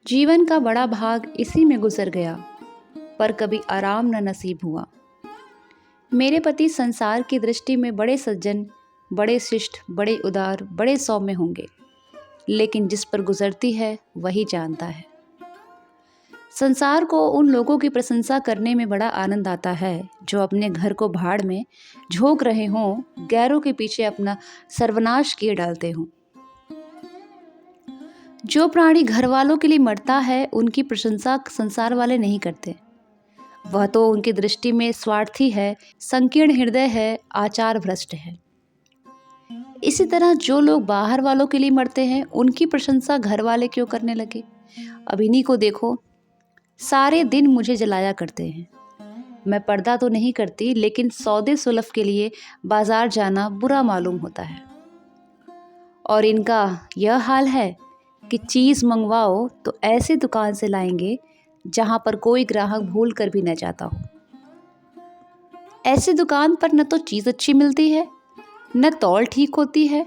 जीवन का बड़ा भाग इसी में गुजर गया, पर कभी आराम न नसीब हुआ। मेरे पति संसार की दृष्टि में बड़े सज्जन, बड़े शिष्ट, बड़े उदार, बड़े सौम्य होंगे, लेकिन जिस पर गुजरती है वही जानता है। संसार को उन लोगों की प्रशंसा करने में बड़ा आनंद आता है जो अपने घर को भाड़ में झोंक रहे हों, गैरों के पीछे अपना सर्वनाश किए डालते हों। जो प्राणी घर वालों के लिए मरता है, उनकी प्रशंसा संसार वाले नहीं करते। वह तो उनकी दृष्टि में स्वार्थी है, संकीर्ण हृदय है, आचार भ्रष्ट है। इसी तरह जो लोग बाहर वालों के लिए मरते हैं, उनकी प्रशंसा घर वाले क्यों करने लगे? अब इन्हीं को देखो, सारे दिन मुझे जलाया करते हैं। मैं पर्दा तो नहीं करती, लेकिन सौदे सुलभ के लिए बाजार जाना बुरा मालूम होता है। और इनका यह हाल है कि चीज़ मंगवाओ तो ऐसी दुकान से लाएंगे जहां पर कोई ग्राहक भूल कर भी न जाता हो। ऐसी दुकान पर न तो चीज़ अच्छी मिलती है, न तौल ठीक होती है,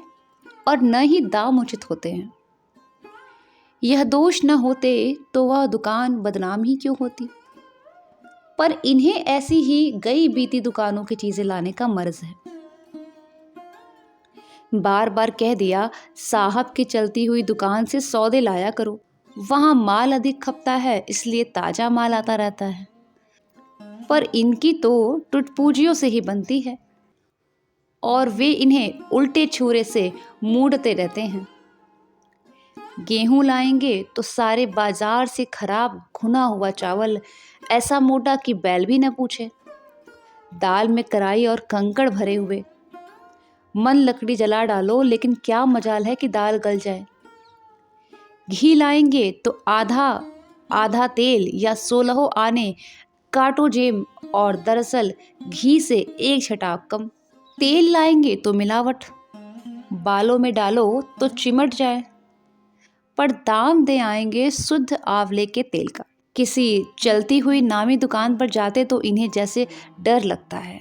और न ही दाम उचित होते हैं। यह दोष न होते तो वह दुकान बदनाम ही क्यों होती? पर इन्हें ऐसी ही गई बीती दुकानों की चीज़ें लाने का मर्ज है। बार बार कह दिया, साहब की चलती हुई दुकान से सौदे लाया करो, वहाँ माल अधिक खपता है, इसलिए ताज़ा माल आता रहता है। पर इनकी तो टुटपूजियों से ही बनती है और वे इन्हें उल्टे छुरे से मूंढते रहते हैं। गेहूं लाएंगे तो सारे बाजार से खराब घुना हुआ चावल, ऐसा मोटा कि बैल भी न पूछे। दाल में कराई और कंकड़ भरे हुए। मन लकड़ी जला डालो, लेकिन क्या मजाल है कि दाल गल जाए। घी लाएंगे तो आधा आधा तेल या 16 आने काटो जेम, और दरअसल घी से एक छटाक कम। तेल लाएंगे तो मिलावट, बालों में डालो तो चिमट जाए। पर दाम दे आएंगे शुद्ध आंवले के तेल का। किसी चलती हुई नामी दुकान पर जाते तो इन्हें जैसे डर लगता है।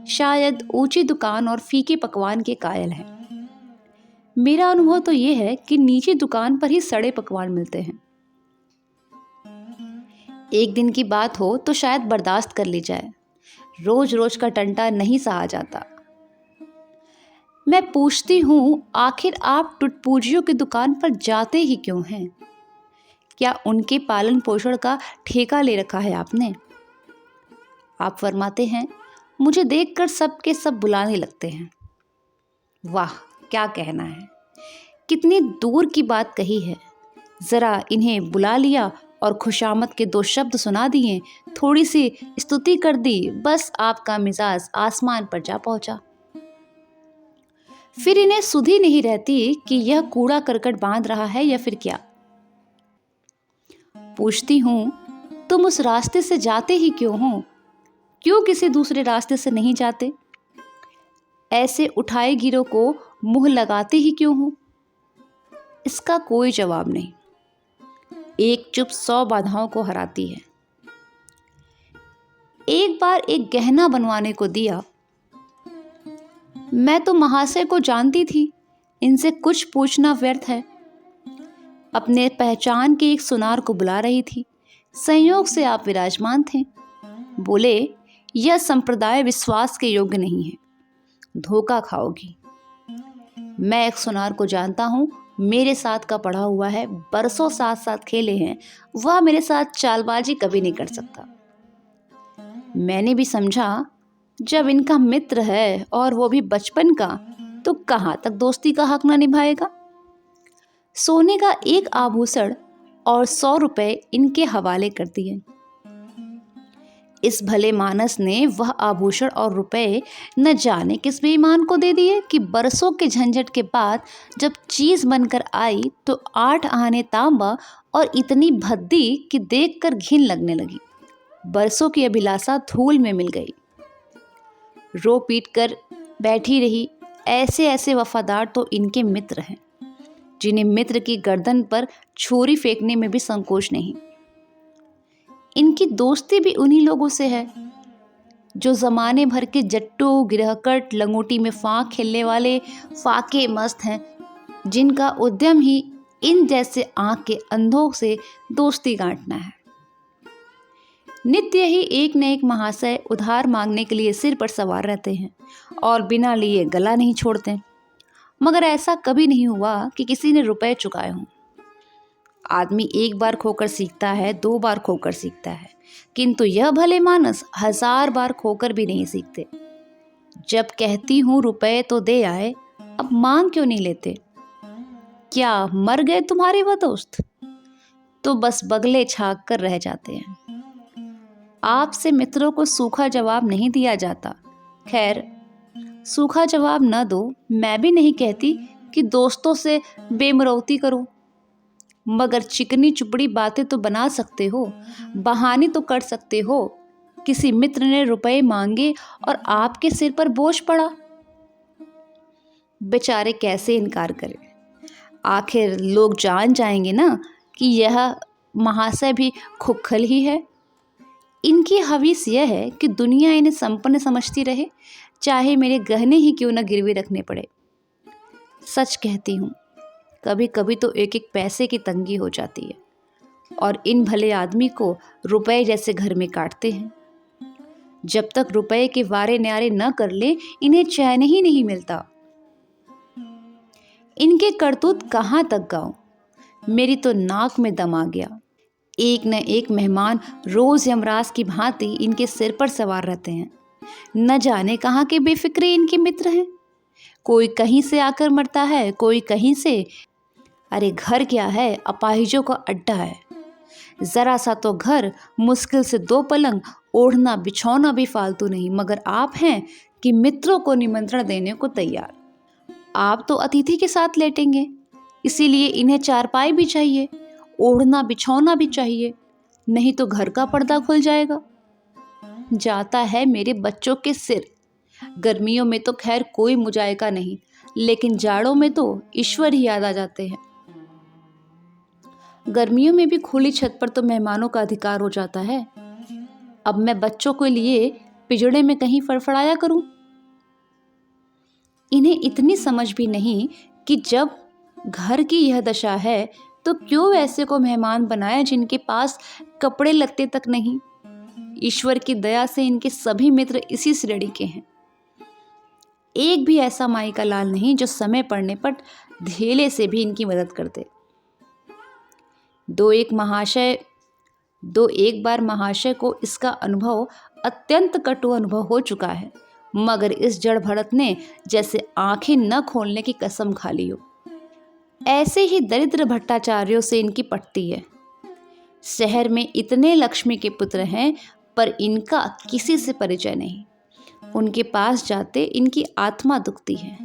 शायद ऊंची दुकान और फीके पकवान के कायल हैं। मेरा अनुभव तो ये है कि नीची दुकान पर ही सड़े पकवान मिलते हैं। एक दिन की बात हो तो शायद बर्दाश्त कर ली जाए, रोज रोज का टंटा नहीं सहा जाता। मैं पूछती हूँ, आखिर आप टुटपूजियों की दुकान पर जाते ही क्यों हैं? क्या उनके पालन पोषण का ठेका ले रखा है आपने? आप फरमाते हैं, मुझे देखकर सब के सब बुलाने लगते हैं। वाह, क्या कहना है, कितनी दूर की बात कही है। जरा इन्हें बुला लिया और खुशामद के 2 शब्द सुना दिए, थोड़ी सी स्तुति कर दी, बस आपका मिजाज आसमान पर जा पहुंचा। फिर इन्हें सुधि नहीं रहती कि यह कूड़ा करकट बांध रहा है या फिर क्या। पूछती हूँ, तुम उस रास्ते से जाते ही क्यों हो? क्यों किसी दूसरे रास्ते से नहीं जाते? ऐसे उठाए गिरों को मुंह लगाते ही क्यों हो? इसका कोई जवाब नहीं। एक चुप 100 बाधाओं को हराती है। एक बार एक गहना बनवाने को दिया। मैं तो महाशय को जानती थी, इनसे कुछ पूछना व्यर्थ है। अपने पहचान के एक सुनार को बुला रही थी। संयोग से आप विराजमान थे। बोले, यह संप्रदाय विश्वास के योग्य नहीं है, धोखा खाओगी। मैं एक सुनार को जानता हूँ, मेरे साथ का पढ़ा हुआ है, बरसों साथ साथ खेले हैं, वह मेरे साथ चालबाजी कभी नहीं कर सकता। मैंने भी समझा, जब इनका मित्र है और वो भी बचपन का, तो कहाँ तक दोस्ती का हक न निभाएगा। सोने का एक आभूषण और 100 रुपए इनके हवाले कर दिए। इस भले मानस ने वह आभूषण और रुपए न जाने किस बेईमान को दे दिए कि बरसों के झंझट के बाद जब चीज बनकर आई तो 8 आने तांबा और इतनी भद्दी कि देखकर घिन लगने लगी। बरसों की अभिलाषा धूल में मिल गई। रो पीट कर बैठी रही। ऐसे ऐसे वफादार तो इनके मित्र हैं, जिन्हें मित्र की गर्दन पर छुरी फेंकने में भी संकोच नहीं। इनकी दोस्ती भी उन्हीं लोगों से है जो जमाने भर के जट्टू, गिरहकट, लंगोटी में फांक खेलने वाले फाके मस्त हैं, जिनका उद्यम ही इन जैसे आंख के अंधों से दोस्ती गांठना है। नित्य ही एक न एक महाशय उधार मांगने के लिए सिर पर सवार रहते हैं और बिना लिए गला नहीं छोड़ते, मगर ऐसा कभी नहीं हुआ कि किसी ने रुपए चुकाए हों। आदमी एक बार खोकर सीखता है, 2 बार खोकर सीखता है, किंतु यह भले मानस 1000 बार खोकर भी नहीं सीखते। जब कहती हूँ रुपए तो दे आए, अब मांग क्यों नहीं लेते? क्या मर गए तुम्हारे वह दोस्त? तो बस बगले छाग कर रह जाते हैं। आपसे मित्रों को सूखा जवाब नहीं दिया जाता। खैर, सूखा जवाब न दो, मैं भी नहीं कहती कि दोस्तों से बेमरौती करो, मगर चिकनी चुपड़ी बातें तो बना सकते हो, बहाने तो कर सकते हो। किसी मित्र ने रुपए मांगे और आपके सिर पर बोझ पड़ा, बेचारे कैसे इनकार करें? आखिर लोग जान जाएंगे ना कि यह महाशय भी खुखल ही है। इनकी हवीस यह है कि दुनिया इन्हें संपन्न समझती रहे, चाहे मेरे गहने ही क्यों न गिरवी रखने पड़े। सच कहती हूँ, कभी कभी तो एक एक पैसे की तंगी हो जाती है और इन भले आदमी को रुपए जैसे घर में काटते हैं। जब तक रुपए के वारे न्यारे न कर ले, इन्हें चैन ही नहीं मिलता। इनके करतूत कहाँ तक गाऊं? मेरी तो नाक में दम आ गया। एक न एक मेहमान रोज यमराज की भांति इनके सिर पर सवार रहते हैं। न जाने कहाँ के बेफिक्रे इनके मित्र हैं। कोई कहीं से आकर मरता है, कोई कहीं से। अरे घर क्या है, अपाहिजों का अड्डा है। जरा सा तो घर, मुश्किल से 2 पलंग, ओढ़ना बिछौना भी फालतू नहीं, मगर आप हैं कि मित्रों को निमंत्रण देने को तैयार। आप तो अतिथि के साथ लेटेंगे, इसीलिए इन्हें चारपाई भी चाहिए, ओढ़ना बिछौना भी चाहिए, नहीं तो घर का पर्दा खुल जाएगा। जाता है मेरे बच्चों के सिर। गर्मियों में तो खैर कोई मुजायका नहीं, लेकिन जाड़ों में तो ईश्वर ही याद आ जाते हैं। गर्मियों में भी खुली छत पर तो मेहमानों का अधिकार हो जाता है। अब मैं बच्चों के लिए पिंजड़े में कहीं फड़फड़ाया करूं? इन्हें इतनी समझ भी नहीं कि जब घर की यह दशा है तो क्यों ऐसे को मेहमान बनाए जिनके पास कपड़े लत्ते तक नहीं। ईश्वर की दया से इनके सभी मित्र इसी श्रेणी के हैं। एक भी ऐसा माई का लाल नहीं जो समय पड़ने पर धेले से भी इनकी मदद कर दे। दो एक बार महाशय को इसका अनुभव अत्यंत कटु अनुभव हो चुका है, मगर इस जड़ भरत ने जैसे आंखें न खोलने की कसम खा ली हो। ऐसे ही दरिद्र भट्टाचार्यों से इनकी पटती है। शहर में इतने लक्ष्मी के पुत्र हैं, पर इनका किसी से परिचय नहीं। उनके पास जाते इनकी आत्मा दुखती है।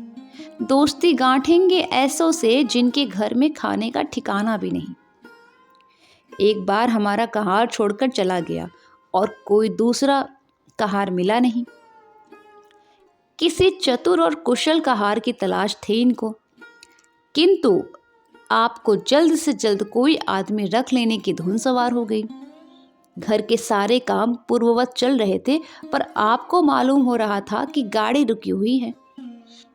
दोस्ती गांठेंगे ऐसों से जिनके घर में खाने का ठिकाना भी नहीं। एक बार हमारा कहार छोड़कर चला गया और कोई दूसरा कहार मिला नहीं। किसी चतुर और कुशल कहार की तलाश थी इनको, किंतु आपको जल्द से जल्द कोई आदमी रख लेने की धुन सवार हो गई। घर के सारे काम पूर्ववत चल रहे थे, पर आपको मालूम हो रहा था कि गाड़ी रुकी हुई है।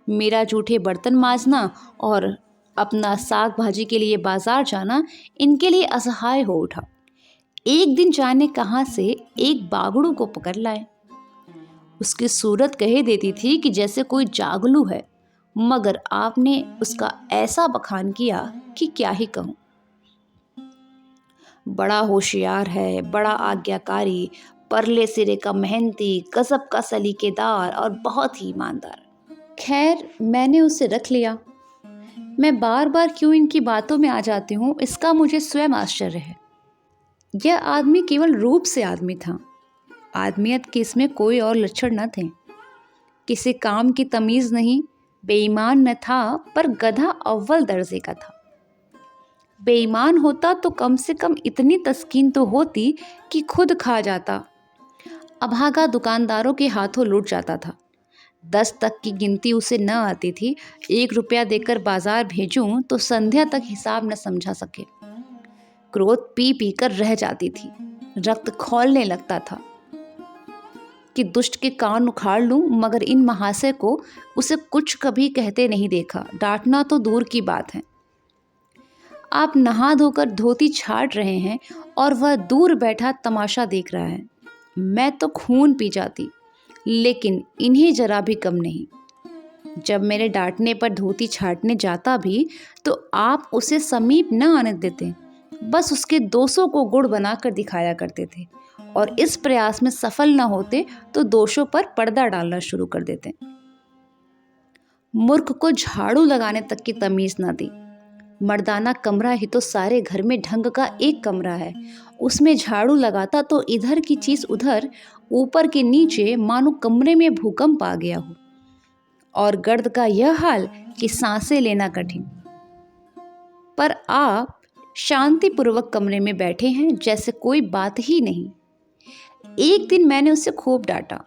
मेरा जूठे बर्तन मांजना और अपना साग भाजी के लिए बाजार जाना इनके लिए असहाय हो उठा। एक दिन जाने कहाँ से एक बागड़ू को पकड़ लाए। उसकी सूरत कह देती थी कि जैसे कोई जागलू है, मगर आपने उसका ऐसा बखान किया कि क्या ही कहूँ। बड़ा होशियार है, बड़ा आज्ञाकारी, परले सिरे का मेहनती, गजब का सलीकेदार और बहुत ही ईमानदार। खैर, मैंने उसे रख लिया। मैं बार बार क्यों इनकी बातों में आ जाती हूँ, इसका मुझे स्वयं आश्चर्य है। यह आदमी केवल रूप से आदमी था, आदमियत के इसमें कोई और लक्षण न थे। किसी काम की तमीज़ नहीं, बेईमान न था, पर गधा अव्वल दर्जे का था। बेईमान होता तो कम से कम इतनी तस्कीन तो होती कि खुद खा जाता, अभागा दुकानदारों के हाथों लूट जाता था। 10 तक की गिनती उसे न आती थी। 1 रुपया देकर बाजार भेजूं तो संध्या तक हिसाब न समझा सके। क्रोध पी पी कर रह जाती थी, रक्त खौलने लगता था कि दुष्ट के कान उखाड़ लूं, मगर इन महाशय को उसे कुछ कभी कहते नहीं देखा। डांटना तो दूर की बात है। आप नहा धोकर धोती छाट रहे हैं और वह दूर बैठा तमाशा देख रहा है। मैं तो खून पी जाती, लेकिन इन्हें जरा भी कम नहीं। जब मेरे डांटने पर धोती छाटने जाता भी तो आप उसे समीप न आने देते, बस उसके दोषों को गुण बनाकर दिखाया करते थे और इस प्रयास में सफल न होते तो दोषों पर पर्दा डालना शुरू कर देते। मूर्ख को झाड़ू लगाने तक की तमीज न दी। मर्दाना कमरा ही तो सारे घर में ढंग का एक कमरा है, उसमें झाड़ू लगाता तो इधर की चीज उधर, ऊपर के नीचे, मानो कमरे में भूकंप आ गया हो। और गर्द का यह हाल कि सांसें लेना कठिन। पर आप शांतिपूर्वक कमरे में बैठे हैं जैसे कोई बात ही नहीं। एक दिन मैंने उसे खूब डांटा,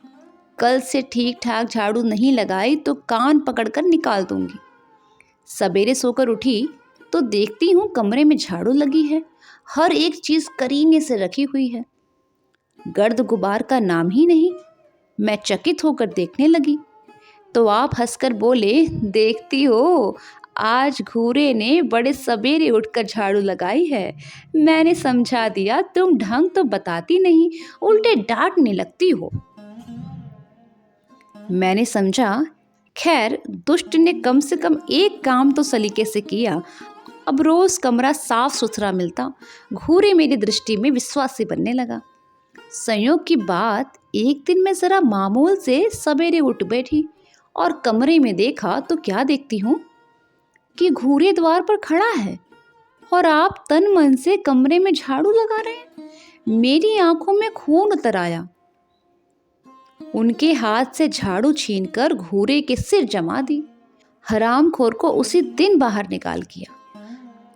कल से ठीक ठाक झाड़ू नहीं लगाई तो कान पकड़कर निकाल दूंगी। सवेरे सोकर उठी तो देखती हूँ कमरे में झाड़ू लगी है, हर एक चीज करीने से रखी हुई है, गर्द गुबार का नाम ही नहीं। मैं चकित होकर देखने लगी तो आप हंसकर बोले, देखती हो आज घूरे ने बड़े सवेरे उठकर झाड़ू लगाई है। मैंने समझा दिया, तुम ढंग तो बताती नहीं, उल्टे डांटने लगती हो। मैंने समझा, खैर दुष्ट ने कम से कम एक काम तो सलीके से किया। अब रोज कमरा साफ सुथरा मिलता, घूरे मेरी दृष्टि में विश्वासी बनने लगा। संयोग की बात, एक दिन मैं जरा मामूल से सवेरे उठ बैठी और कमरे में देखा तो क्या देखती हूँ कि घूरे द्वार पर खड़ा है और आप तन मन से कमरे में झाड़ू लगा रहे हैं। मेरी आंखों में खून उतर आया। उनके हाथ से झाड़ू छीनकर घूरे के सिर जमा दी। हरामखोर को उसी दिन बाहर निकाल किया।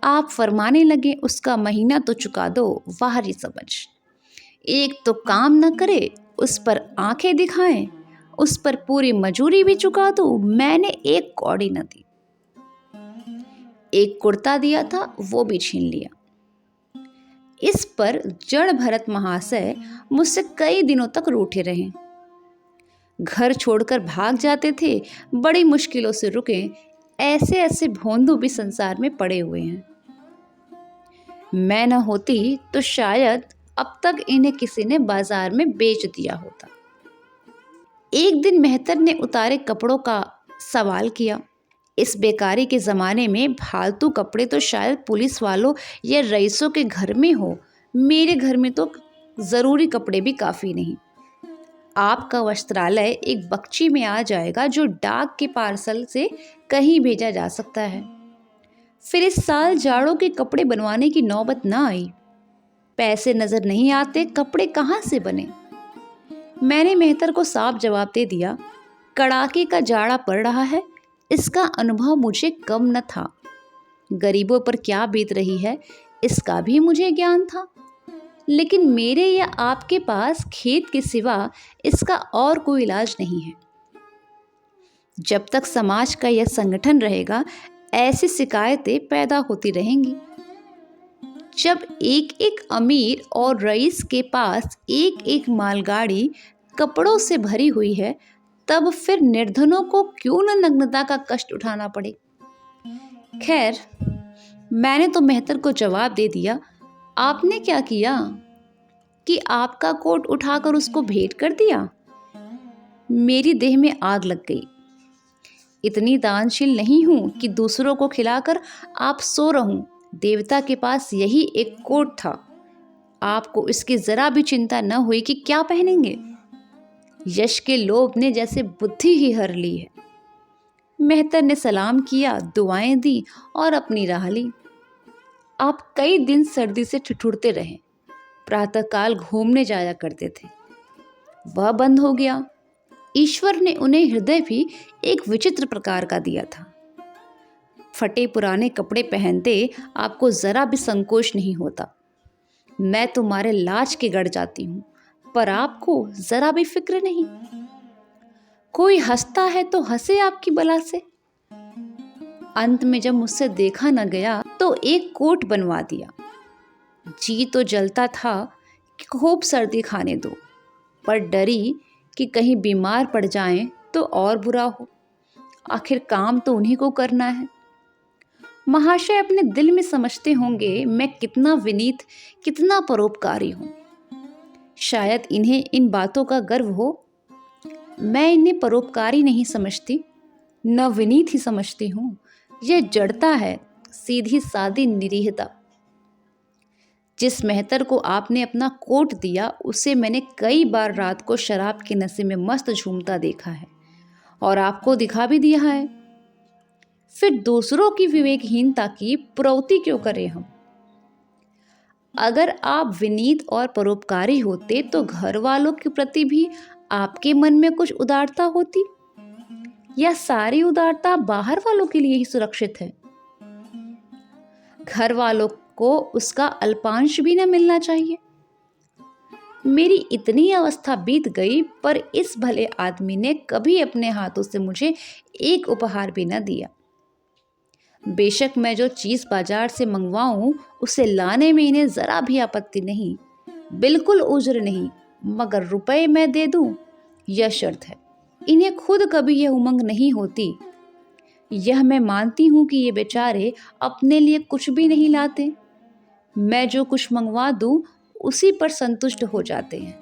आप फरमाने लगे, उसका महीना तो चुका दो, बाहरी समझ। एक तो काम न करे, उस पर आंखें दिखाएं, उस पर पूरी मजूरी भी चुका दो। मैंने एक कौड़ी न दी। एक कुर्ता दिया था, वो भी छीन लिया। इस पर जड़ भरत महाशय मुझसे कई दिनों तक रूठे रहे। घर छोड़कर भाग जाते थे, बड़ी मुश्किलों से रुके। ऐसे ऐसे भोंदू भी संसार में पड़े हुए हैं। मैं न होती तो शायद अब तक इन्हें किसी ने बाजार में बेच दिया होता। एक दिन मेहतर ने उतारे कपड़ों का सवाल किया। इस बेकारी के ज़माने में फालतू कपड़े तो शायद पुलिस वालों या रईसों के घर में हो, मेरे घर में तो ज़रूरी कपड़े भी काफ़ी नहीं। आपका वस्त्रालय एक बक्ची में आ जाएगा जो डाक के पार्सल से कहीं भेजा जा सकता है। फिर इस साल जाड़ों के कपड़े बनवाने की नौबत ना आई। पैसे नज़र नहीं आते, कपड़े कहाँ से बने। मैंने मेहतर को साफ जवाब दे दिया, कड़ाके का जाड़ा पड़ रहा है, इसका अनुभव मुझे कम न था। गरीबों पर क्या बीत रही है इसका भी मुझे ज्ञान था, लेकिन मेरे या आपके पास खेत के सिवा इसका और कोई इलाज नहीं है। जब तक समाज का यह संगठन रहेगा, ऐसी शिकायतें पैदा होती रहेंगी। जब एक एक अमीर और रईस के पास एक एक मालगाड़ी कपड़ों से भरी हुई है, तब फिर निर्धनों को क्यों न नग्नता का कष्ट उठाना पड़े। खैर, मैंने तो मेहतर को जवाब दे दिया, आपने क्या किया कि आपका कोट उठाकर उसको भेंट कर दिया। मेरी देह में आग लग गई। इतनी दानशील नहीं हूं कि दूसरों को खिलाकर आप सो रहूं। देवता के पास यही एक कोट था, आपको इसकी जरा भी चिंता न हुई कि क्या पहनेंगे। यश के लोभ ने जैसे बुद्धि ही हर ली है। मेहतर ने सलाम किया, दुआएं दी और अपनी राह ली। आप कई दिन सर्दी से ठिठुरते रहे। प्रातःकाल घूमने जाया करते थे, वह बंद हो गया। ईश्वर ने उन्हें हृदय भी एक विचित्र प्रकार का दिया था। फटे पुराने कपड़े पहनते आपको जरा भी संकोच नहीं होता। मैं तुम्हारे लाज के गड़ जाती हूँ, पर आपको जरा भी फिक्र नहीं। कोई हंसता है तो हंसे आपकी बला से। अंत में जब मुझसे देखा न गया तो एक कोट बनवा दिया। जी तो जलता था कि खूब सर्दी खाने दो, पर डरी कि कहीं बीमार पड़ जाएं तो और बुरा हो। आखिर काम तो उन्हीं को करना है। महाशय अपने दिल में समझते होंगे मैं कितना विनीत, कितना परोपकारी हूँ। शायद इन्हें इन बातों का गर्व हो। मैं इन्हें परोपकारी नहीं समझती, न विनीत ही समझती हूँ। यह जड़ता है, सीधी सादी निरीहता। जिस मेहतर को आपने अपना कोट दिया उसे मैंने कई बार रात को शराब के नशे में मस्त झूमता देखा है और आपको दिखा भी दिया है। फिर दूसरों की विवेकहीनता की प्रौति क्यों करें हम? अगर आप विनीत और परोपकारी होते तो घर वालों के प्रति भी आपके मन में कुछ उदारता होती, या सारी उदारता बाहर वालों के लिए ही सुरक्षित है? घर वालों को उसका अल्पांश भी न मिलना चाहिए। मेरी इतनी अवस्था बीत गई पर इस भले आदमी ने कभी अपने हाथों से मुझे एक उपहार भी न दिया। बेशक मैं जो चीज बाजार से मंगवाऊं उसे लाने में इन्हें जरा भी आपत्ति नहीं, बिल्कुल उज्र नहीं, मगर रुपए मैं दे दूं यह शर्त है। इन्हें खुद कभी यह उमंग नहीं होती। यह मैं मानती हूं कि ये बेचारे अपने लिए कुछ भी नहीं लाते, मैं जो कुछ मंगवा दूं उसी पर संतुष्ट हो जाते हैं।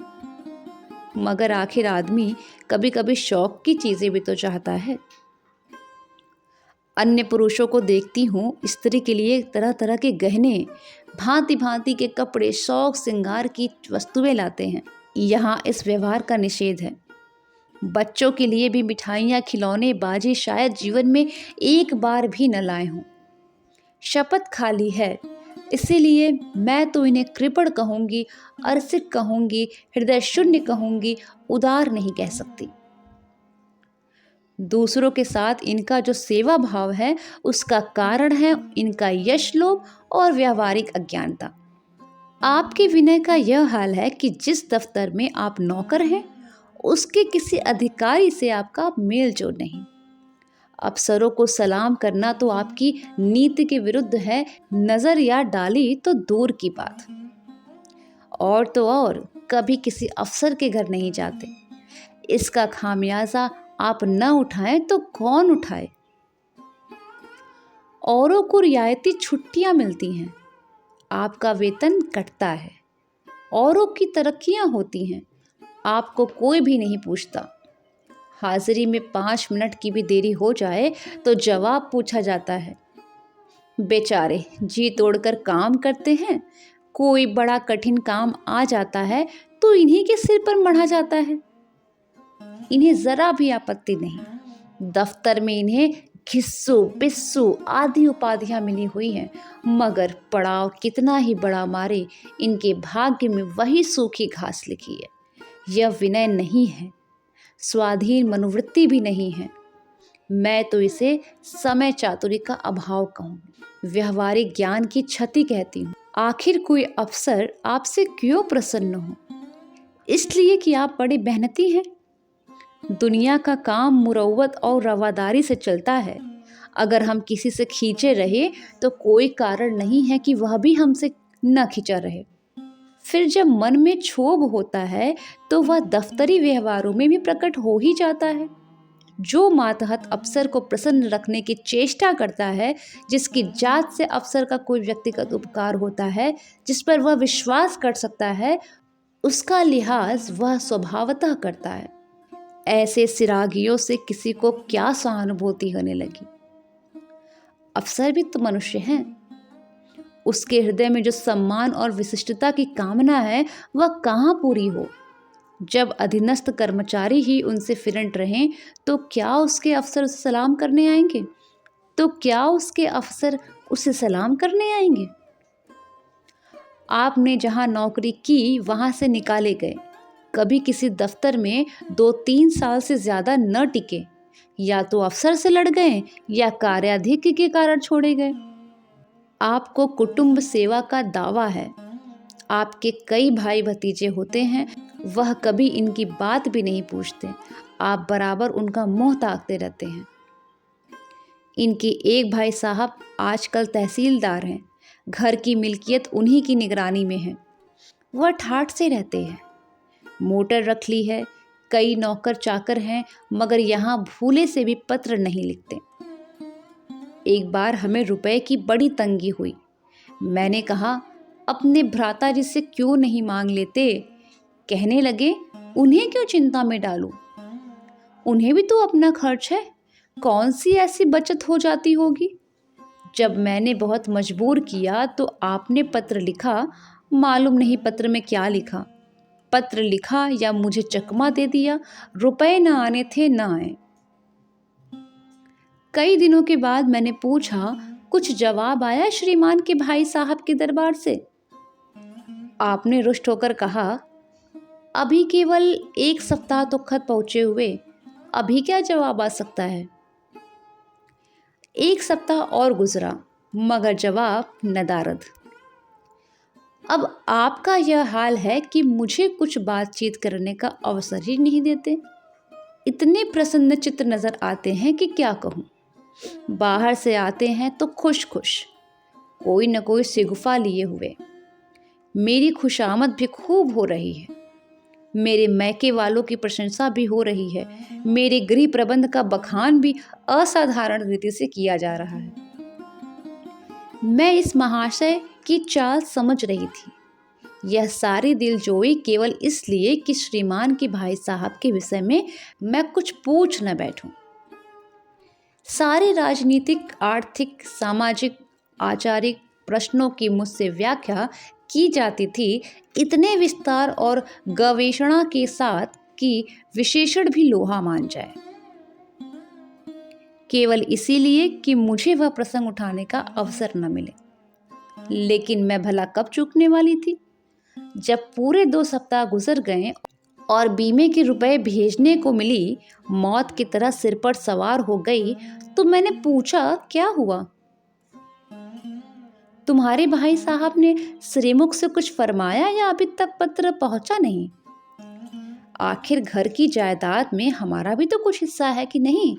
मगर आखिर आदमी कभी कभी शौक की चीजें भी तो चाहता है। अन्य पुरुषों को देखती हूँ स्त्री के लिए तरह तरह के गहने, भांति भांति के कपड़े, शौक श्रृंगार की वस्तुएं लाते हैं। यहाँ इस व्यवहार का निषेध है। बच्चों के लिए भी मिठाइयाँ, खिलौने, बाजे शायद जीवन में एक बार भी न लाए हों। शपथ खाली है, इसीलिए मैं तो इन्हें कृपण कहूँगी, अरसिक कहूँगी, हृदय शून्य कहूँगी, उदार नहीं कह सकती। दूसरों के साथ इनका जो सेवा भाव है उसका कारण है इनका यश लोभ और व्यावहारिक अज्ञानता। आपके विनय का यह हाल है कि जिस दफ्तर में आप नौकर हैं उसके किसी अधिकारी से आपका मेल जोल नहीं। अफसरों को सलाम करना तो आपकी नीति के विरुद्ध है, नजर या डाली तो दूर की बात। और तो और कभी किसी अफसर के घर नहीं जाते। इसका खामियाजा आप न उठाएं तो कौन उठाए? औरों को रियायती छुट्टियां मिलती हैं, आपका वेतन कटता है। औरों की तरक्कियां होती हैं, आपको कोई भी नहीं पूछता। हाजिरी में 5 मिनट की भी देरी हो जाए तो जवाब पूछा जाता है। बेचारे जी तोड़कर काम करते हैं, कोई बड़ा कठिन काम आ जाता है तो इन्हीं के सिर पर मढ़ा जाता है। इन्हें जरा भी आपत्ति नहीं। दफ्तर में इन्हें घिस्सू, पिस्सू आदि उपाधियां मिली हुई हैं, मगर पड़ाव कितना ही बड़ा मारे इनके भाग्य में वही सूखी घास लिखी है। यह विनय नहीं है, स्वाधीन मनोवृत्ति भी नहीं है। मैं तो इसे समय चातुरी का अभाव कहूँगी, व्यवहारिक ज्ञान की क्षति कहती हूँ। आखिर कोई अफसर आपसे क्यों प्रसन्न हो? इसलिए कि आप बड़े मेहनती हैं। दुनिया का काम मुरव्वत और रवादारी से चलता है। अगर हम किसी से खींचे रहे तो कोई कारण नहीं है कि वह भी हमसे न खींचा रहे। फिर जब मन में क्षोभ होता है तो वह दफ्तरी व्यवहारों में भी प्रकट हो ही जाता है। जो मातहत अफसर को प्रसन्न रखने की चेष्टा करता है, जिसकी जात से अफसर का कोई व्यक्तिगत उपकार होता है, जिस पर वह विश्वास कर सकता है, उसका लिहाज वह स्वभावतः करता है। ऐसे सिरागियों से किसी को क्या सहानुभूति होने लगी? अफसर भी तो मनुष्य हैं। उसके हृदय में जो सम्मान और विशिष्टता की कामना है वह कहाँ पूरी हो? जब अधीनस्थ कर्मचारी ही उनसे फिरंट रहें तो क्या उसके अफसर उसे सलाम करने आएंगे? तो क्या उसके अफसर उसे सलाम करने आएंगे? आपने जहाँ नौकरी की वहाँ से निकाले गए, कभी किसी दफ्तर में 2-3 साल से ज़्यादा न टिके, या तो अफसर से लड़ गए या कार्याधिक्य के कारण छोड़े गए। आपको कुटुंब सेवा का दावा है। आपके कई भाई भतीजे होते हैं, वह कभी इनकी बात भी नहीं पूछते। आप बराबर उनका मुंह ताकते रहते हैं। इनके एक भाई साहब आजकल तहसीलदार हैं, घर की मिल्कियत उन्हीं की निगरानी में है। वह ठाठ से रहते हैं, मोटर रख ली है, कई नौकर चाकर हैं, मगर यहाँ भूले से भी पत्र नहीं लिखते। एक बार हमें रुपए की बड़ी तंगी हुई। मैंने कहा, अपने भ्राता जी से क्यों नहीं मांग लेते? कहने लगे, उन्हें क्यों चिंता में डालूं? उन्हें भी तो अपना खर्च है, कौन सी ऐसी बचत हो जाती होगी। जब मैंने बहुत मजबूर किया तो आपने पत्र लिखा। मालूम नहीं पत्र में क्या लिखा। पत्र लिखा या मुझे चकमा दे दिया। रुपए न आने थे, न आए। कई दिनों के बाद मैंने पूछा, कुछ जवाब आया श्रीमान के भाई साहब के दरबार से? आपने रुष्ट होकर कहा, अभी केवल 1 सप्ताह तो खत पहुंचे हुए, अभी क्या जवाब आ सकता है। 1 सप्ताह और गुजरा, मगर जवाब नदारद। अब आपका यह हाल है कि मुझे कुछ बातचीत करने का अवसर ही नहीं देते। इतने प्रसन्न चित्त नजर आते हैं कि क्या कहूँ। बाहर से आते हैं तो खुश खुश, कोई न कोई शिगुफा लिए हुए। मेरी खुशामद भी खूब हो रही है। मेरे मैके वालों की प्रशंसा भी हो रही है। मेरे गृह प्रबंध का बखान भी असाधारण रीति से किया जा रहा है। मैं इस महाशय की चाल समझ रही थी। यह सारी दिलजोई केवल इसलिए कि श्रीमान के भाई साहब के विषय में मैं कुछ पूछ न बैठूं। सारे राजनीतिक, आर्थिक, सामाजिक, आचारिक प्रश्नों की मुझसे व्याख्या की जाती थी, इतने विस्तार और गवेषणा के साथ कि विशेषण भी लोहा मान जाए, केवल इसीलिए कि मुझे वह प्रसंग उठाने का अवसर न मिले। लेकिन मैं भला कब चूकने वाली थी। जब पूरे 2 सप्ताह गुजर गए और बीमे के रुपए भेजने को मिली, मौत की तरह सिर पर सवार हो गई, तो मैंने पूछा, क्या हुआ? तुम्हारे भाई साहब ने श्रीमुख से कुछ फरमाया या अभी तक पत्र पहुंचा नहीं? आखिर घर की जायदाद में हमारा भी तो कुछ हिस्सा है कि नहीं,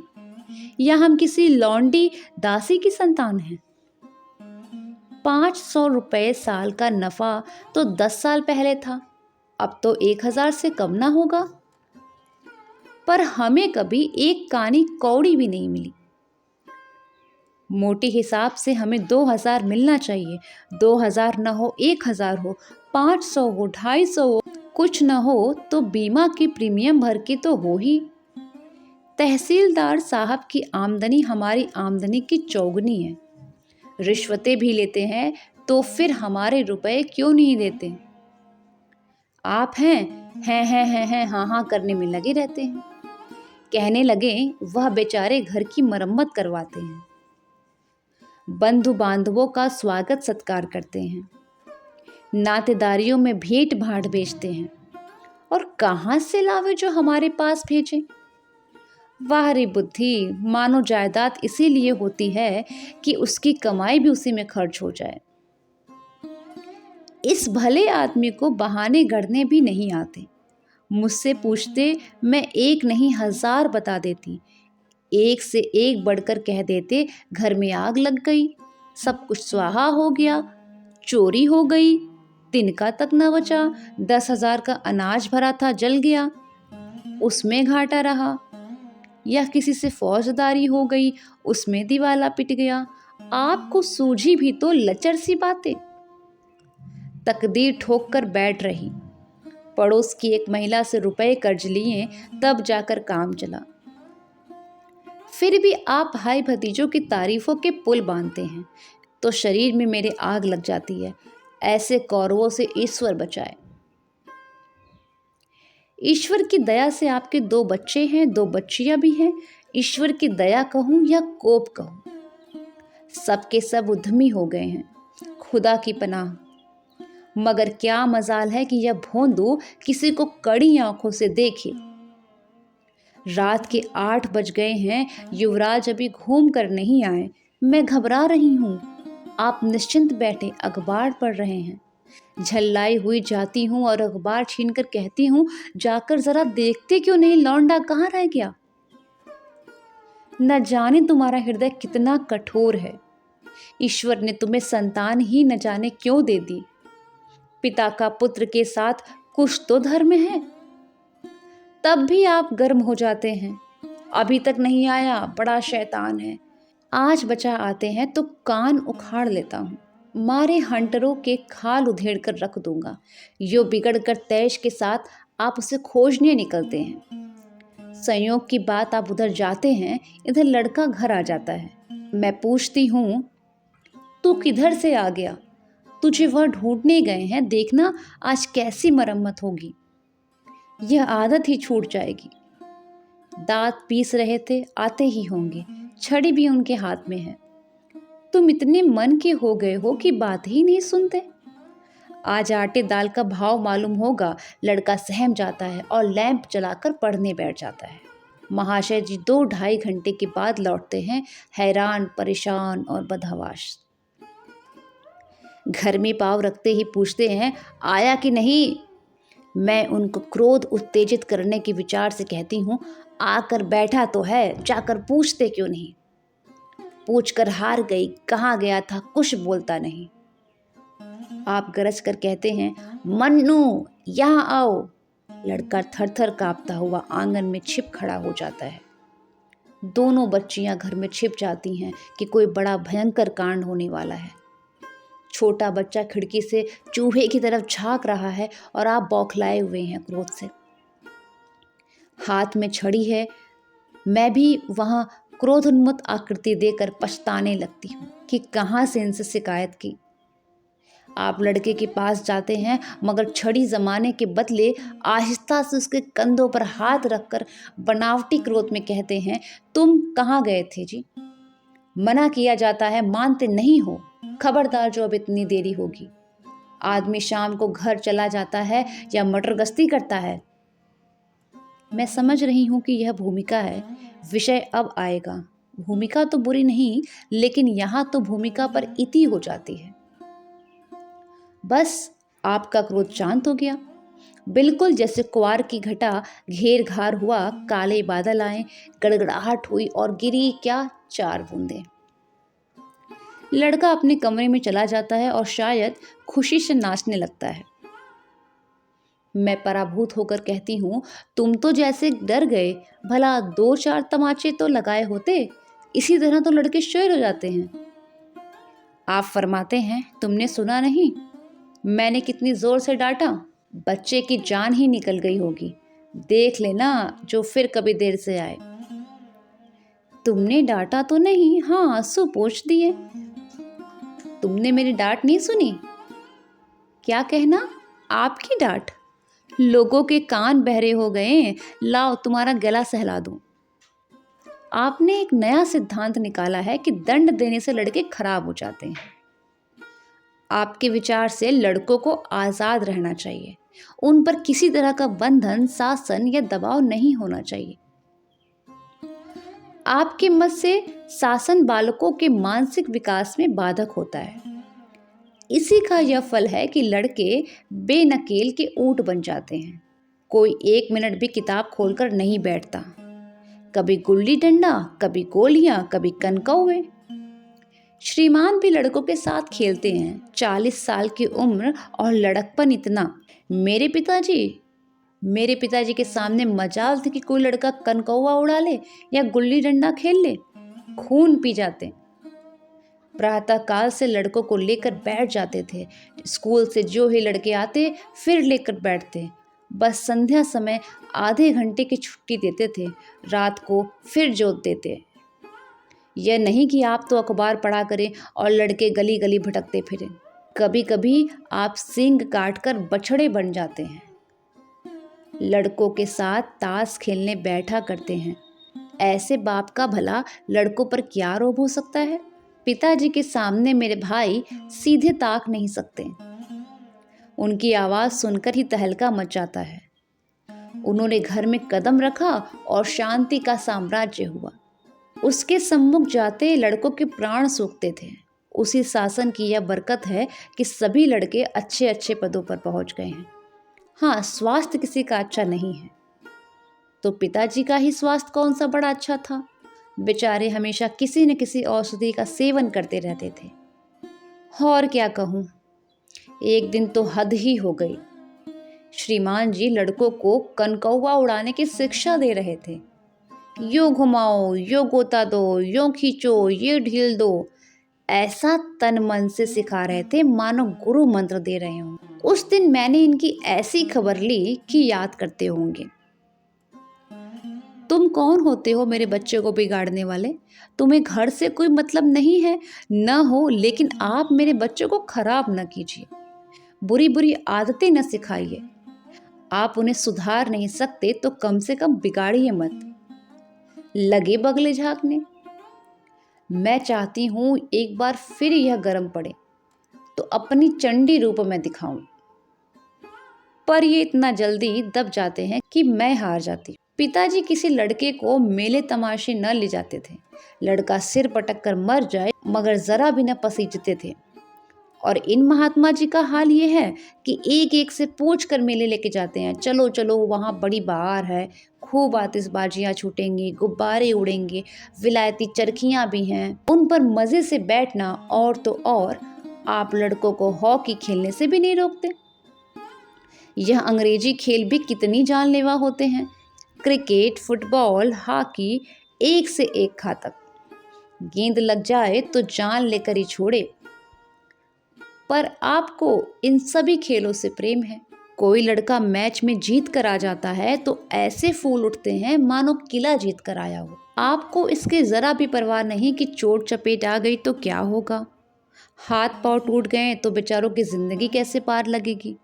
या हम किसी लौंडी दासी की संतान हैं? 500 रुपए साल का नफा तो 10 साल पहले था, अब तो 1000 से कम ना होगा। पर हमें कभी एक कानी कौड़ी भी नहीं मिली। मोटे हिसाब से हमें 2000 मिलना चाहिए। 2000 न हो, 1000 हो, 500 हो, 250 हो, कुछ न हो तो बीमा की प्रीमियम भर के तो हो ही। तहसीलदार साहब की आमदनी हमारी आमदनी की चौगुनी है। रिश्वतें भी लेते हैं तो फिर हमारे रुपए क्यों नहीं देते? आप हैं हाँ हाँ करने में लगे रहते हैं। कहने लगे, वह बेचारे घर की मरम्मत करवाते हैं, बंधु बांधवों का स्वागत सत्कार करते हैं, नातेदारियों में भेंट भाट बेचते हैं, और कहाँ से लावे जो हमारे पास भेजे। वाह रे बुद्धि, मानो जायदाद इसीलिए होती है कि उसकी कमाई भी उसी में खर्च हो जाए। इस भले आदमी को बहाने गढ़ने भी नहीं आते। मुझसे पूछते, मैं एक नहीं 1000 बता देती। एक से एक बढ़कर कह देते, घर में आग लग गई, सब कुछ स्वाहा हो गया, चोरी हो गई, तिनका तक न बचा, 10,000 का अनाज भरा था जल गया, उसमें घाटा रहा, या किसी से फौजदारी हो गई, उसमें दिवाला पिट गया। आपको सूझी भी तो लचर सी बातें। तकदीर ठोक कर बैठ रही। पड़ोस की एक महिला से रुपए कर्ज लिए, तब जाकर काम चला। फिर भी आप भाई भतीजों की तारीफों के पुल बांधते हैं तो शरीर में मेरे आग लग जाती है। ऐसे कौरवों से ईश्वर बचाए। ईश्वर की दया से आपके 2 बच्चे हैं, 2 बच्चियां भी हैं। ईश्वर की दया कहूं या कोप कहूं, सबके सब उद्यमी हो गए हैं, खुदा की पनाह। मगर क्या मजाल है कि यह भोंदू किसी को कड़ी आंखों से देखे। रात के 8 बज गए हैं, युवराज अभी घूम कर नहीं आए। मैं घबरा रही हूँ। आप निश्चिंत बैठे अखबार पढ़ रहे हैं। झल्लाई हुई जाती हूँ और अखबार छीनकर कहती हूँ, जाकर जरा देखते क्यों नहीं, लौंडा कहाँ रह गया। न जाने तुम्हारा हृदय कितना कठोर है। ईश्वर ने तुम्हें संतान ही न जाने क्यों दे दी। पिता का पुत्र के साथ कुछ तो धर्म है। तब भी आप गर्म हो जाते हैं। अभी तक नहीं आया, बड़ा शैतान है। आज बचा आते हैं तो कान उखाड़ लेता हूँ, मारे हंटरों के खाल उधेड़ कर रख दूंगा। यो बिगड़ कर तैश के साथ आप उसे खोजने निकलते हैं। संयोग की बात आप उधर जाते हैं, इधर लड़का घर आ जाता है। मैं पूछती हूँ, तू किधर से आ गया? तुझे वह ढूंढने गए हैं, देखना आज कैसी मरम्मत होगी। यह आदत ही छूट जाएगी। दांत पीस रहे थे, आते ही होंगे, छड़ी भी उनके हाथ में है। तुम इतने मन के हो गए हो कि बात ही नहीं सुनते। आज आटे दाल का भाव मालूम होगा। लड़का सहम जाता है और लैंप जलाकर पढ़ने बैठ जाता है। महाशय जी 2-2.5 घंटे के बाद लौटते हैं, हैरान, परेशान और बदहवास। घर में पाँव रखते ही पूछते हैं, आया कि नहीं? मैं उनको क्रोध उत्तेजित करने के विचार से कहती हूँ, आकर बैठा तो है, जाकर पूछते क्यों नहीं? पूछकर हार गई, कहाँ गया था, कुछ बोलता नहीं। आप गरज कर कहते हैं, मन्नू यहाँ आओ। लड़का थर थर कांपता हुआ आंगन में छिप खड़ा हो जाता है। दोनों बच्चियां घर में छिप जाती हैं कि कोई बड़ा भयंकर कांड होने वाला है। छोटा बच्चा खिड़की से चूहे की तरफ झांक रहा है और आप बौखलाए हुए हैं क्रोध से। हाथ में छड़ी है। मैं भी वहां क्रोधोन्मत्त आकृति देकर पछताने लगती हूँ कि कहाँ से इनसे शिकायत की। आप लड़के के पास जाते हैं, मगर छड़ी जमाने के बदले आहिस्ता से उसके कंधों पर हाथ रखकर बनावटी क्रोध में कहते हैं, तुम कहाँ गए थे जी? मना किया जाता है, मानते नहीं हो। खबरदार जो अब इतनी देरी होगी। आदमी शाम को घर चला जाता है या मटर गश्ती करता है। मैं समझ रही हूँ कि यह भूमिका है, विषय अब आएगा। भूमिका तो बुरी नहीं, लेकिन यहाँ तो भूमिका पर इति हो जाती है। बस आपका क्रोध शांत हो गया, बिल्कुल जैसे कुआर की घटा घेर घार हुआ, काले बादल आए, गड़गड़ाहट हुई और गिरी क्या 4 बूंदें। लड़का अपने कमरे में चला जाता है और शायद खुशी से नाचने लगता है। मैं पराभूत होकर कहती हूँ, तुम तो जैसे डर गए, भला 2-4 तमाचे तो लगाए होते, इसी तरह तो लड़के शेर हो जाते हैं। आप फरमाते हैं, तुमने सुना नहीं मैंने कितनी जोर से डांटा? बच्चे की जान ही निकल गई होगी। देख लेना जो फिर कभी देर से आए। तुमने डांटा तो नहीं, हाँ आंसू पोंछ दिए। तुमने मेरी डांट नहीं सुनी? क्या कहना? आपकी डांट? लोगों के कान बहरे हो गए, लाओ तुम्हारा गला सहला दूं। आपने एक नया सिद्धांत निकाला है कि दंड देने से लड़के खराब हो जाते हैं। आपके विचार से लड़कों को आज़ाद रहना चाहिए, उन पर किसी तरह का बंधन, शासन या दबाव नहीं होना चाहिए। आपके मत से शासन बालकों के मानसिक विकास में बाधक होता है। इसी का यह फल है कि लड़के बेनकेल के ऊंट बन जाते हैं। कोई 1 मिनट भी किताब खोलकर नहीं बैठता। कभी गुल्ली डंडा, कभी गोलियां, कभी कनकौवे। श्रीमान भी लड़कों के साथ खेलते हैं। 40 साल की उम्र और लड़कपन इतना। मेरे पिताजी के सामने मजाल थी कि कोई लड़का कनकौवा उड़ा ले या गुल्ली डंडा खेल ले, खून पी जाते। प्रातः काल से लड़कों को लेकर बैठ जाते थे। स्कूल से जो ही लड़के आते फिर लेकर बैठते। बस संध्या समय आधे घंटे की छुट्टी देते थे, रात को फिर जोत देते। यह नहीं कि आप तो अखबार पढ़ा करें और लड़के गली गली भटकते फिरें। कभी कभी आप सींग काटकर बछड़े बन जाते हैं। लड़कों के साथ ताश खेलने बैठा करते हैं। ऐसे बाप का भला लड़कों पर क्या रोब हो सकता है? पिताजी के सामने मेरे भाई सीधे ताक नहीं सकते। उनकी आवाज़ सुनकर ही तहलका मच जाता है। उन्होंने घर में कदम रखा और शांति का साम्राज्य हुआ। उसके सम्मुख जाते लड़कों के प्राण सूखते थे। उसी शासन की यह बरकत है कि सभी लड़के अच्छे अच्छे पदों पर पहुंच गए हैं। हाँ, स्वास्थ्य किसी का अच्छा नहीं है। तो पिताजी का ही स्वास्थ्य कौन सा बड़ा अच्छा था? बेचारे हमेशा किसी न किसी औषधि का सेवन करते रहते थे। और क्या कहूँ, एक दिन तो हद ही हो गई। श्रीमान जी लड़कों को कनकौवा उड़ाने की शिक्षा दे रहे थे। यो घुमाओ, यो गोता दो, यो खींचो, ये ढील दो। ऐसा तन मन से सिखा रहे थे मानो गुरु मंत्र दे रहे हों। उस दिन मैंने इनकी ऐसी खबर ली कि याद करते होंगे। तुम कौन होते हो मेरे बच्चे को बिगाड़ने वाले? तुम्हें घर से कोई मतलब नहीं है, न हो, लेकिन आप मेरे बच्चे को खराब न कीजिए, बुरी बुरी आदतें न सिखाइए। आप उन्हें सुधार नहीं सकते तो कम से कम बिगाड़िए मत। लगे बगले झांकने। मैं चाहती हूं एक बार फिर यह गर्म पड़े तो अपनी चंडी रूप में दिखाऊं, पर ये इतना जल्दी दब जाते हैं कि मैं हार जाती। पिताजी किसी लड़के को मेले तमाशे न ले जाते थे। लड़का सिर पटक कर मर जाए मगर जरा भी न पसीजते थे। और इन महात्मा जी का हाल ये है कि एक एक से पूछ कर मेले लेके जाते हैं। चलो चलो, वहाँ बड़ी बहार है, खूब आतिशबाजियाँ छूटेंगी, गुब्बारे उड़ेंगे, विलायती चरखियाँ भी हैं, उन पर मज़े से बैठना। और तो और आप लड़कों को हॉकी खेलने से भी नहीं रोकते। यह अंग्रेजी खेल भी कितनी जानलेवा होते हैं। क्रिकेट, फुटबॉल, हॉकी, एक से एक घातक। गेंद लग जाए तो जान लेकर ही छोड़े। पर आपको इन सभी खेलों से प्रेम है। कोई लड़का मैच में जीत कर आ जाता है तो ऐसे फूल उठते हैं मानो किला जीत कर आया हो। आपको इसके जरा भी परवाह नहीं कि चोट चपेट आ गई तो क्या होगा, हाथ पांव टूट गए तो बेचारों की जिंदगी कैसे पार लगेगी।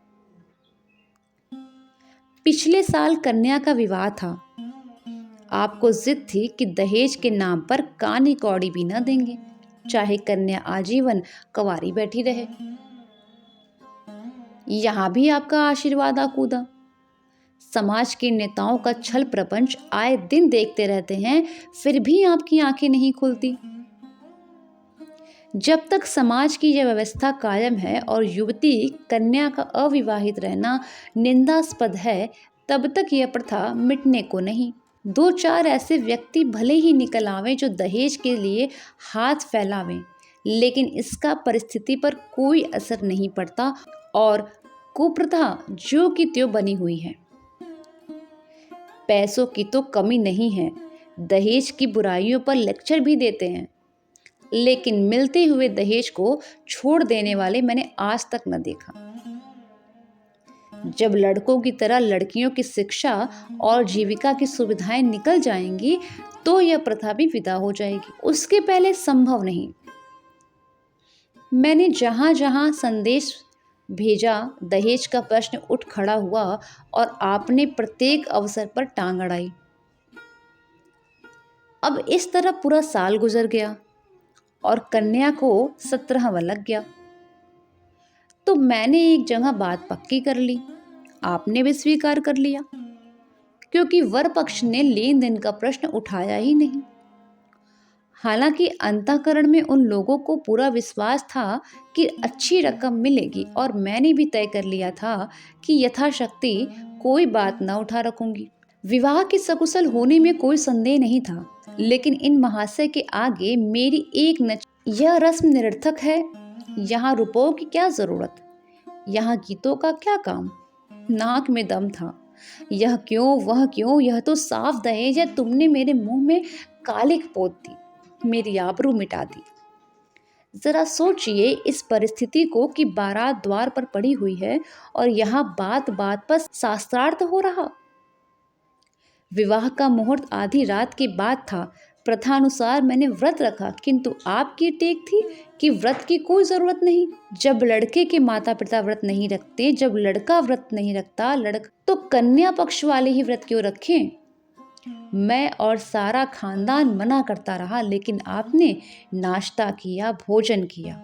पिछले साल कन्या का विवाह था। आपको जिद थी कि दहेज के नाम पर कानी कौड़ी भी न देंगे, चाहे कन्या आजीवन कंवारी बैठी रहे। यहां भी आपका आशीर्वाद आकूदा। समाज के नेताओं का छल प्रपंच आए दिन देखते रहते हैं, फिर भी आपकी आंखें नहीं खुलती। जब तक समाज की यह व्यवस्था कायम है और युवती कन्या का अविवाहित रहना निंदास्पद है, तब तक यह प्रथा मिटने को नहीं। दो चार ऐसे व्यक्ति भले ही निकल आवें जो दहेज के लिए हाथ फैलावें, लेकिन इसका परिस्थिति पर कोई असर नहीं पड़ता और कुप्रथा ज्यों की त्यों बनी हुई है। पैसों की तो कमी नहीं है, दहेज की बुराइयों पर लेक्चर भी देते हैं, लेकिन मिलते हुए दहेज को छोड़ देने वाले मैंने आज तक न देखा। जब लड़कों की तरह लड़कियों की शिक्षा और जीविका की सुविधाएं निकल जाएंगी तो यह प्रथा भी विदा हो जाएगी, उसके पहले संभव नहीं। मैंने जहां जहां संदेश भेजा दहेज का प्रश्न उठ खड़ा हुआ और आपने प्रत्येक अवसर पर टांग अड़ाई। अब इस तरह पूरा साल गुजर गया और कन्या को 17वां लग गया तो मैंने एक जगह बात पक्की कर ली। आपने भी स्वीकार कर लिया, क्योंकि वर पक्ष ने लेन देन का प्रश्न उठाया ही नहीं। हालांकि अंतःकरण में उन लोगों को पूरा विश्वास था कि अच्छी रकम मिलेगी और मैंने भी तय कर लिया था कि यथाशक्ति कोई बात न उठा रखूंगी। विवाह के सकुशल होने में कोई संदेह नहीं था, लेकिन इन महाशय के आगे मेरी एक यह रस्म निरर्थक है। यहाँ रुपयों की क्या जरूरत, यहाँ गीतों का क्या काम। नाक में दम था। यह क्यों वह क्यों, यह तो साफ दहेज है। तुमने मेरे मुंह में कालिक पोत दी, मेरी आबरू मिटा दी। जरा सोचिए इस परिस्थिति को कि बारात द्वार पर पड़ी हुई है और यहाँ बात बात पर शास्त्रार्थ हो रहा। विवाह का मुहूर्त आधी रात के बाद था। प्रथानुसार मैंने व्रत रखा, किंतु आपकी टेक थी कि व्रत की कोई जरूरत नहीं। जब लड़के के माता पिता व्रत नहीं रखते, जब लड़का व्रत नहीं रखता, तो कन्या पक्ष वाले ही व्रत क्यों रखें। मैं और सारा खानदान मना करता रहा, लेकिन आपने नाश्ता किया, भोजन किया।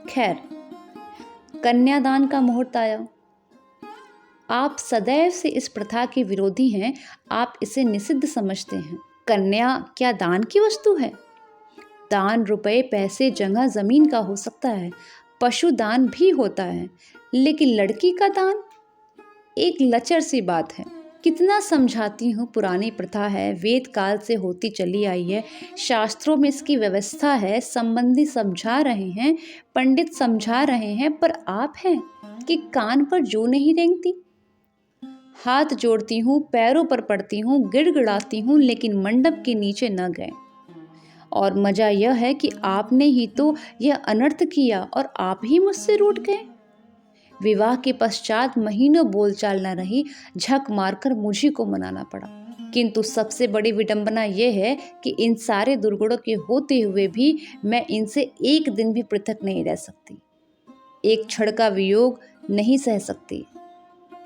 खैर, कन्यादान का मुहूर्त आया। आप सदैव से इस प्रथा के विरोधी हैं, आप इसे निषिद्ध समझते हैं। कन्या क्या दान की वस्तु है? दान रुपए, पैसे, जगह जमीन का हो सकता है, पशु दान भी होता है, लेकिन लड़की का दान एक लचर सी बात है। कितना समझाती हूँ, पुरानी प्रथा है, वेद काल से होती चली आई है, शास्त्रों में इसकी व्यवस्था है, संबंधी समझा रहे हैं, पंडित समझा रहे हैं, पर आप हैं कि कान पर जू नहीं रेंगती। हाथ जोड़ती हूँ, पैरों पर पड़ती हूँ, गिड़गिड़ाती हूँ, लेकिन मंडप के नीचे न गए। और मजा यह है कि आपने ही तो यह अनर्थ किया और आप ही मुझसे रूठ गए। विवाह के पश्चात महीनों बोलचाल न रही, झक मारकर मुझी को मनाना पड़ा। किंतु सबसे बड़ी विडंबना यह है कि इन सारे दुर्गुणों के होते हुए भी मैं इनसे एक दिन भी पृथक नहीं रह सकती, एक क्षण का वियोग नहीं सह सकती।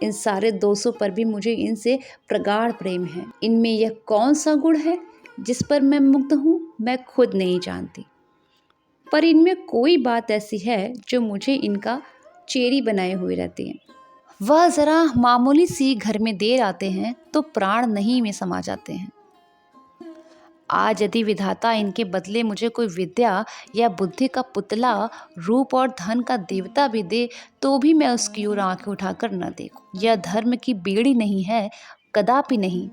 इन सारे दोषों पर भी मुझे इनसे प्रगाढ़ प्रेम है। इनमें यह कौन सा गुण है जिस पर मैं मुग्ध हूँ, मैं खुद नहीं जानती। पर इनमें कोई बात ऐसी है जो मुझे इनका चेरी बनाए हुए रहती है। वह जरा मामूली सी घर में देर आते हैं तो प्राण नहीं में समा जाते हैं। आज यदि विधाता इनके बदले मुझे कोई विद्या या बुद्धि का पुतला, रूप और धन का देवता भी दे तो भी मैं उसकी ओर आंखें उठाकर न देखूं। यह धर्म की बेड़ी नहीं है, कदापि नहीं,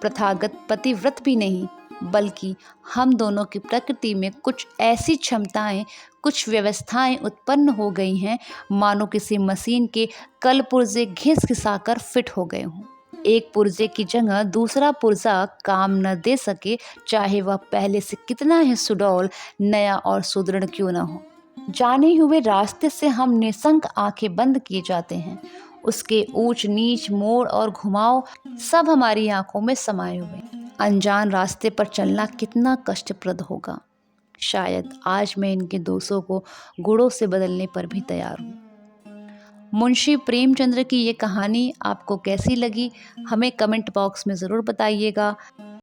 प्रथागत पतिव्रत भी नहीं, बल्कि हम दोनों की प्रकृति में कुछ ऐसी क्षमताएं, कुछ व्यवस्थाएं उत्पन्न हो गई हैं, मानो किसी मशीन के कल पुर्जे घिस घिसाकर फिट हो गए हों। एक पुर्जे की जगह दूसरा पुर्जा काम न दे सके, चाहे वह पहले से कितना ही सुडौल, नया और सुदृढ़ क्यों न हो। जाने हुए रास्ते से हम निसंक आंखें बंद किए जाते हैं। उसके ऊंच नीच, मोड़ और घुमाव सब हमारी आंखों में समाये हुए। अनजान रास्ते पर चलना कितना कष्टप्रद होगा। शायद आज मैं इनके दोषों को गुणों से बदलने पर भी तैयार हूँ। मुंशी प्रेमचंद्र की ये कहानी आपको कैसी लगी, हमें कमेंट बॉक्स में ज़रूर बताइएगा।